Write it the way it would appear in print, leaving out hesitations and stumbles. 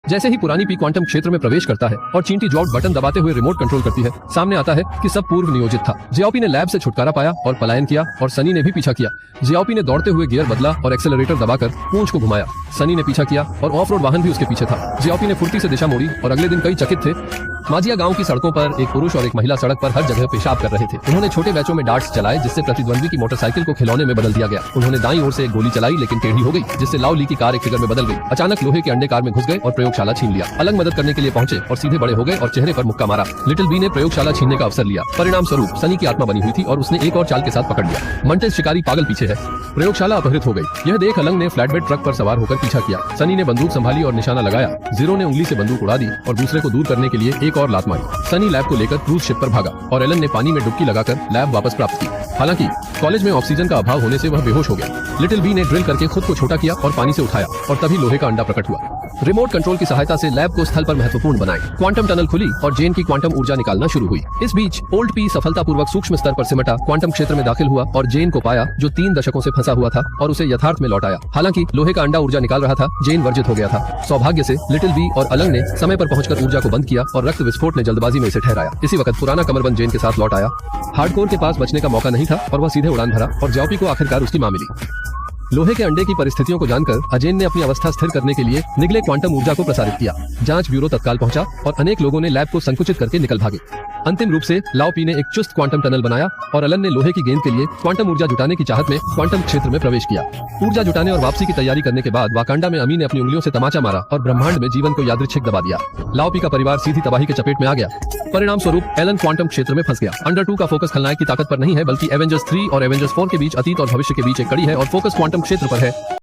जैसे ही पुरानी P quantum क्षेत्र में प्रवेश करता है और चींटी जॉर्ड बटन दबाते हुए रिमोट कंट्रोल करती है, सामने आता है कि सब पूर्व नियोजित था। जियाओपी ने लैब से छुटकारा पाया और पलायन किया और सनी ने भी पीछा किया। जियाओपी ने दौड़ते हुए गियर बदला और एक्सेलरेटर दबाकर पूंछ को घुमाया। सनी ने पीछा किया और ऑफ रोड वाहन भी उसके पीछे था। जियाओपी ने फुर्ती से दिशा मोड़ी और अगले दिन कई चकित थे। माजिया गांव की सड़कों पर एक पुरुष और एक महिला सड़क पर हर जगह पेशाब कर रहे थे। उन्होंने छोटे बैचों में डार्ट्स चलाए जिससे प्रतिद्वंद्वी की मोटरसाइकिल को खिलौने में बदल दिया गया। उन्होंने दाईं ओर से एक गोली चलाई लेकिन टेढ़ी हो गई जिससे लाओ ली की कार एक फिगर में बदल गई। अचानक लोहे के अंडे कार में घुस गए और प्रयोगशाला छीन लिया। अलग मदद करने के लिए पहुंचे और सीधे बड़े हो गए और चेहरे पर मुक्का मारा। लिटिल बी ने प्रयोगशाला छीनने का अवसर लिया। परिणाम स्वरूप सनी की आत्मा बनी हुई थी और उसने एक और चाल के साथ पकड़ लिया। मंटेज शिकारी पागल पीछे है। प्रयोगशाला अपहृत हो गई। यह देख अलंग ने फ्लैटबेड ट्रक पर सवार होकर पीछा किया। सनी ने बंदूक संभाली और निशाना लगाया। जीरो ने उंगली से बंदूक उड़ा दी और दूसरे को दूर करने के लिए एक और लात मारी। सनी लैब को लेकर क्रूज शिप पर भागा और एलन ने पानी में डुबकी लगाकर लैब वापस प्राप्त की। हालांकि कॉलेज में ऑक्सीजन का अभाव होने से वह बेहोश हो गया। लिटिल बी ने ड्रिल करके खुद को छोटा किया और पानी से उठाया और तभी लोहे का अंडा प्रकट हुआ। रिमोट कंट्रोल की सहायता से लैब को स्थल पर महत्वपूर्ण बनाए। क्वांटम टनल खुली और जेन की क्वांटम ऊर्जा निकालना शुरू हुई। इस बीच ओल्ड पी सफलतापूर्वक सूक्ष्म स्तर पर सिमटा क्वांटम क्षेत्र में दाखिल हुआ और जेन को पाया जो 3 दशकों से फंसा हुआ था और उसे यथार्थ में लौटाया। हालांकि लोहे का अंडा ऊर्जा निकाल रहा था, जेन वर्जित हो गया था। सौभाग्य से लिटिल बी और अलंग ने समय पर पहुंचकर ऊर्जा को बंद किया और रक्त विस्फोट ने जल्दबाजी में इसे ठहराया। इसी वक्त पुराना कमरबंद जेन के साथ लौट आया। हार्डकोर के पास बचने का मौका नहीं था और वह सीधे उड़ान भरा और जियाओपी को आखिरकार उसकी मां मिली। लोहे के अंडे की परिस्थितियों को जानकर अजेन ने अपनी अवस्था स्थिर करने के लिए निगले क्वांटम ऊर्जा को प्रसारित किया। जांच ब्यूरो तत्काल पहुंचा और अनेक लोगों ने लैब को संकुचित करके निकल भागे। अंतिम रूप से लाओ पी ने एक चुस्त क्वांटम टनल बनाया और अलन ने लोहे की गेंद के लिए क्वांटम ऊर्जा जुटाने की चाहत में क्वांटम क्षेत्र में प्रवेश किया। ऊर्जा जुटाने और वापसी की तैयारी करने के बाद वाकांडा में अमी ने अपनी उंगलियों से तमाचा मारा और ब्रह्मांड में जीवन को यादृच्छिक दबा दिया। लाओ पी का परिवार सीधी तबाही के चपेट में आ गया। परिणाम स्वरूप एलन क्वांटम क्षेत्र में फंस गया। अंडर 2 का फोकस खलनायक की ताकत पर नहीं है बल्कि एवेंजर्स 3 और एवेंजर्स 4 के बीच अतीत और भविष्य के बीच एक कड़ी है और फोकस क्वांटम क्षेत्र पर है।